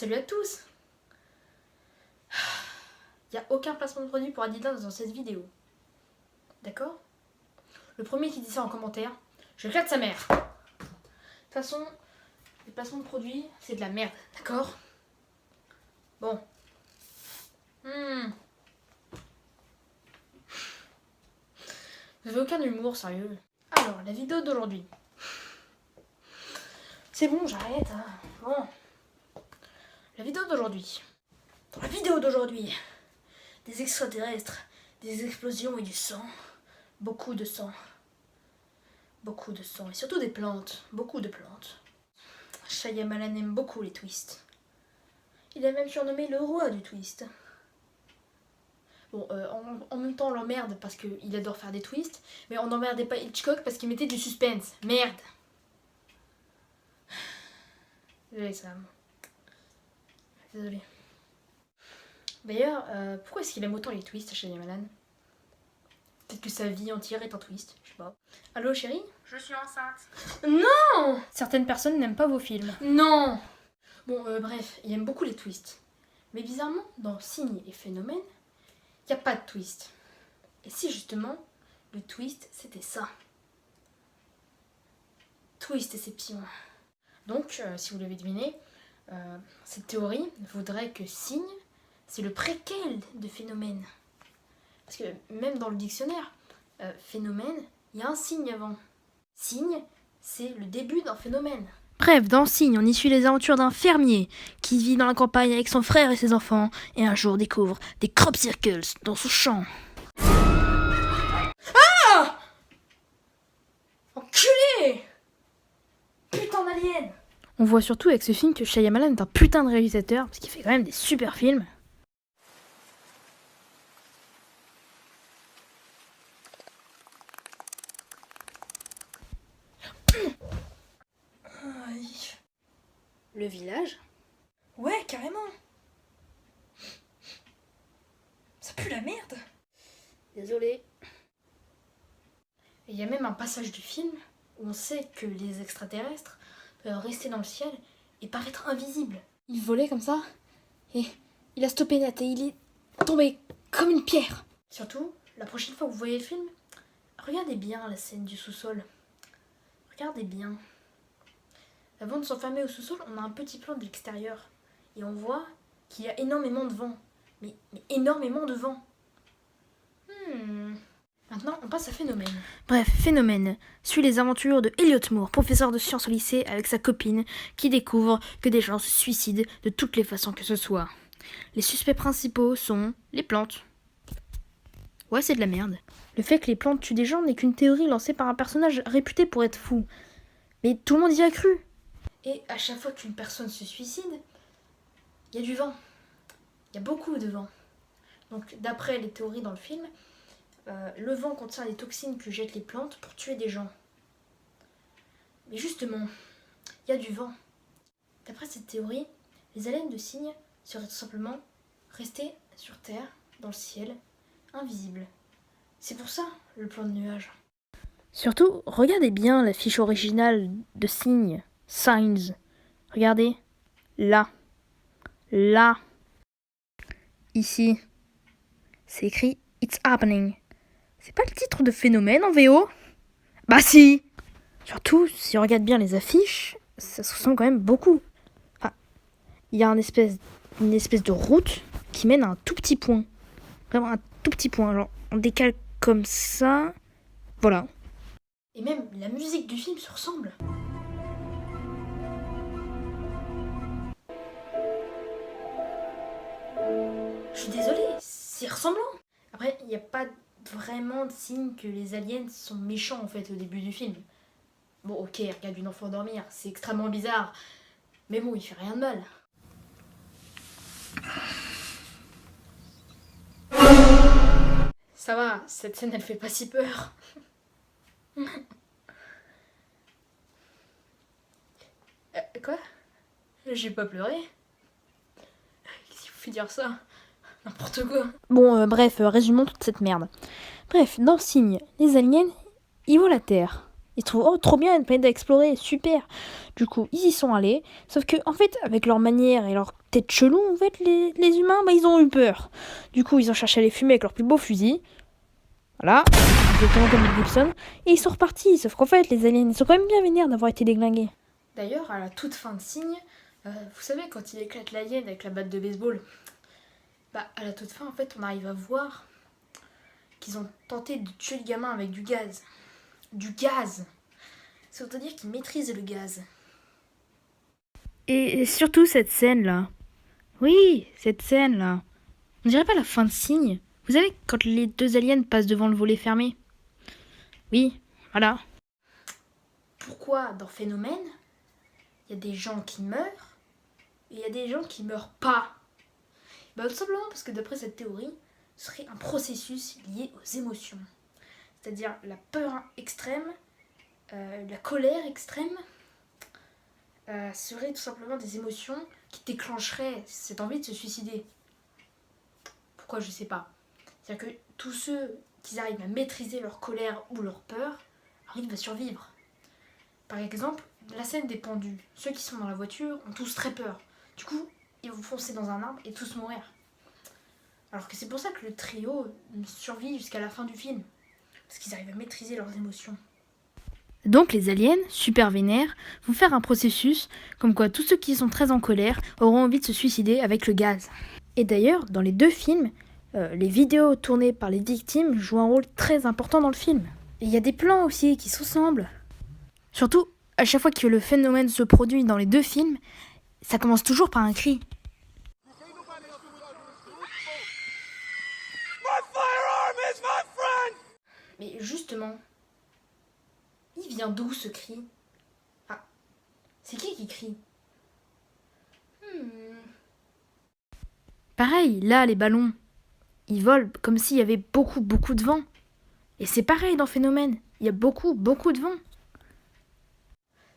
Salut à tous. Il n'y a aucun placement de produit pour Adidas dans cette vidéo. D'accord? Le premier qui dit ça en commentaire, je éclate sa mère. De toute façon, les placements de produits, c'est de la merde. D'accord? Bon. Vous avez aucun humour, sérieux. Alors, la vidéo d'aujourd'hui. C'est bon, j'arrête. Hein. Bon. La vidéo d'aujourd'hui. Dans la vidéo d'aujourd'hui, des extraterrestres, des explosions et du sang. Beaucoup de sang. Beaucoup de sang. Et surtout des plantes. Beaucoup de plantes. Shyamalan aime beaucoup les twists. Il a même surnommé le roi du twist. Bon, en même temps on l'emmerde parce qu'il adore faire des twists, mais on n'emmerdait pas Hitchcock parce qu'il mettait du suspense. Merde. Désolé Sam. Désolé. D'ailleurs, pourquoi est-ce qu'il aime autant les twists, Shyamalan? Peut-être que sa vie entière est un twist, je sais pas. Allô chérie? Je suis enceinte. Non! Certaines personnes n'aiment pas vos films. Non! Bon, bref, il aime beaucoup les twists. Mais bizarrement, dans Signes et Phénomènes, il n'y a pas de twist. Et si justement, le twist, c'était ça. Twist et ses pions. Donc, si vous l'avez deviné, cette théorie voudrait que Signes, c'est le préquel de Phénomène. Parce que même dans le dictionnaire, phénomène, il y a un signe avant. Signe, c'est le début d'un phénomène. Bref, dans Signe, on y suit les aventures d'un fermier qui vit dans la campagne avec son frère et ses enfants et un jour découvre des crop circles dans son champ. Ah! Enculé! Putain d'alien! On voit surtout avec ce film que Shyamalan est un putain de réalisateur parce qu'il fait quand même des super films. Le village. Ouais, carrément. Ça pue la merde. Désolé. Et il y a même un passage du film où on sait que les extraterrestres peuvent rester dans le ciel et paraître invisibles. Il volait comme ça et il a stoppé net et il est tombé comme une pierre. Surtout, la prochaine fois que vous voyez le film, regardez bien la scène du sous-sol. Regardez bien. Avant de s'enfermer au sous-sol, on a un petit plan de l'extérieur. Et on voit qu'il y a énormément de vent. Mais énormément de vent. Maintenant, on passe à Phénomène. Bref, Phénomène suit les aventures de Elliot Moore, professeur de sciences au lycée, avec sa copine, qui découvre que des gens se suicident de toutes les façons que ce soit. Les suspects principaux sont les plantes. Ouais, c'est de la merde. Le fait que les plantes tuent des gens n'est qu'une théorie lancée par un personnage réputé pour être fou. Mais tout le monde y a cru. Et à chaque fois qu'une personne se suicide, il y a du vent. Il y a beaucoup de vent. Donc, d'après les théories dans le film, le vent contient des toxines que jettent les plantes pour tuer des gens. Mais justement, il y a du vent. D'après cette théorie, les aliens de Signes seraient tout simplement restés sur Terre, dans le ciel, invisibles. C'est pour ça le plan de nuages. Surtout, regardez bien la fiche originale de Signes. Signs. Regardez. Là. Là. Ici. C'est écrit It's Happening. C'est pas le titre de Phénomène en VO? Bah si! Surtout, si on regarde bien les affiches, ça se ressemble quand même beaucoup. Ah, il y a une espèce de route qui mène à un tout petit point. Vraiment un tout petit point. Genre, on décale comme ça. Voilà. Et même la musique du film se ressemble. Je suis désolée, c'est ressemblant. Après, il n'y a pas vraiment de signe que les aliens sont méchants en fait au début du film. Bon, ok, regarde une enfant dormir, c'est extrêmement bizarre. Mais bon, il fait rien de mal. Ça va, cette scène elle fait pas si peur. Quoi? J'ai pas pleuré? Qu'est-ce qu'il vous fait dire ça? N'importe quoi. Bon, bref, résumons toute cette merde. Bref, dans Signe, les aliens, ils voient la Terre. Ils trouvent, oh, trop bien, une planète à explorer, super. Du coup, ils y sont allés. Sauf que, en fait, avec leur manière et leur tête chelou, en fait, les humains, bah, ils ont eu peur. Du coup, ils ont cherché à les fumer avec leur plus beau fusil. Voilà, exactement comme Mel Gibson. Et ils sont repartis. Sauf qu'en fait, les aliens, ils sont quand même bien vénères d'avoir été déglingués. D'ailleurs, à la toute fin de Signe, vous savez, quand il éclate l'alien avec la batte de baseball, bah, à la toute fin, en fait, on arrive à voir qu'ils ont tenté de tuer le gamin avec du gaz. Du gaz! Ça veut dire qu'ils maîtrisent le gaz. Et surtout cette scène-là. Oui, cette scène-là. On dirait pas la fin de Signe. Vous savez, quand les deux aliens passent devant le volet fermé. Oui, voilà. Pourquoi dans Phénomène, il y a des gens qui meurent et il y a des gens qui meurent pas? Bah, tout simplement parce que d'après cette théorie, ce serait un processus lié aux émotions. C'est-à-dire la peur extrême, la colère extrême, seraient tout simplement des émotions qui déclencheraient cette envie de se suicider. Pourquoi, je sais pas. C'est-à-dire que tous ceux qui arrivent à maîtriser leur colère ou leur peur arrivent à survivre. Par exemple, la scène des pendus. Ceux qui sont dans la voiture ont tous très peur. Du coup, ils vont foncer dans un arbre et tous mourir. Alors que c'est pour ça que le trio survit jusqu'à la fin du film. Parce qu'ils arrivent à maîtriser leurs émotions. Donc les aliens, super vénères, vont faire un processus comme quoi tous ceux qui sont très en colère auront envie de se suicider avec le gaz. Et d'ailleurs, dans les deux films, les vidéos tournées par les victimes jouent un rôle très important dans le film. Et il y a des plans aussi qui se ressemblent. Surtout, à chaque fois que le phénomène se produit dans les deux films, ça commence toujours par un cri. Mais justement, il vient d'où ce cri? Ah, c'est qui crie? Pareil, là, les ballons, ils volent comme s'il y avait beaucoup de vent. Et c'est pareil dans Phénomène, il y a beaucoup de vent.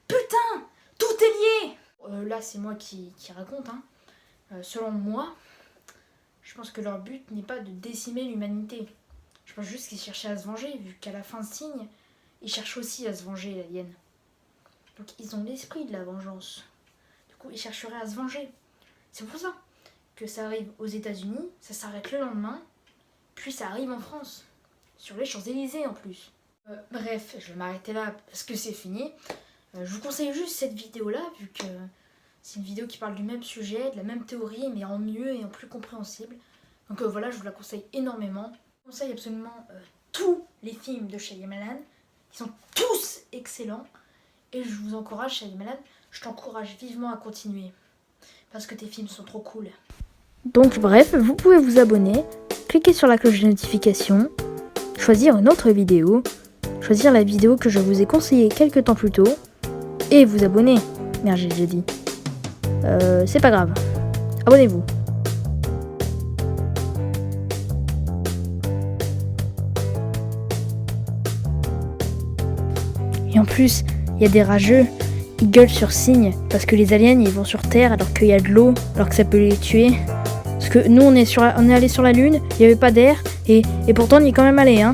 Putain, tout est lié! Là, c'est moi qui raconte. Selon moi, je pense que leur but n'est pas de décimer l'humanité. Je pense juste qu'ils cherchaient à se venger, vu qu'à la fin de Signe, ils cherchent aussi à se venger, l'alien. Donc ils ont l'esprit de la vengeance. Du coup, ils chercheraient à se venger. C'est pour ça que ça arrive aux États-Unis, ça s'arrête le lendemain, puis ça arrive en France, sur les Champs-Élysées en plus. Bref, je vais m'arrêter là parce que c'est fini. Je vous conseille juste cette vidéo-là, vu que c'est une vidéo qui parle du même sujet, de la même théorie, mais en mieux et en plus compréhensible. Donc voilà, je vous la conseille énormément. Je conseille absolument tous les films de Shyamalan. Ils sont tous excellents. Et je vous encourage, Shyamalan, je t'encourage vivement à continuer. Parce que tes films sont trop cool. Donc bref, vous pouvez vous abonner, cliquer sur la cloche de notification, choisir une autre vidéo, choisir la vidéo que je vous ai conseillée quelques temps plus tôt, et vous abonner. Merde, j'ai déjà dit. C'est pas grave. Abonnez-vous. Et en plus, il y a des rageux, ils gueulent sur Signe, parce que les aliens ils vont sur Terre alors qu'il y a de l'eau, alors que ça peut les tuer. Parce que nous on est allé sur la Lune, il n'y avait pas d'air, et pourtant on y est quand même allé, hein.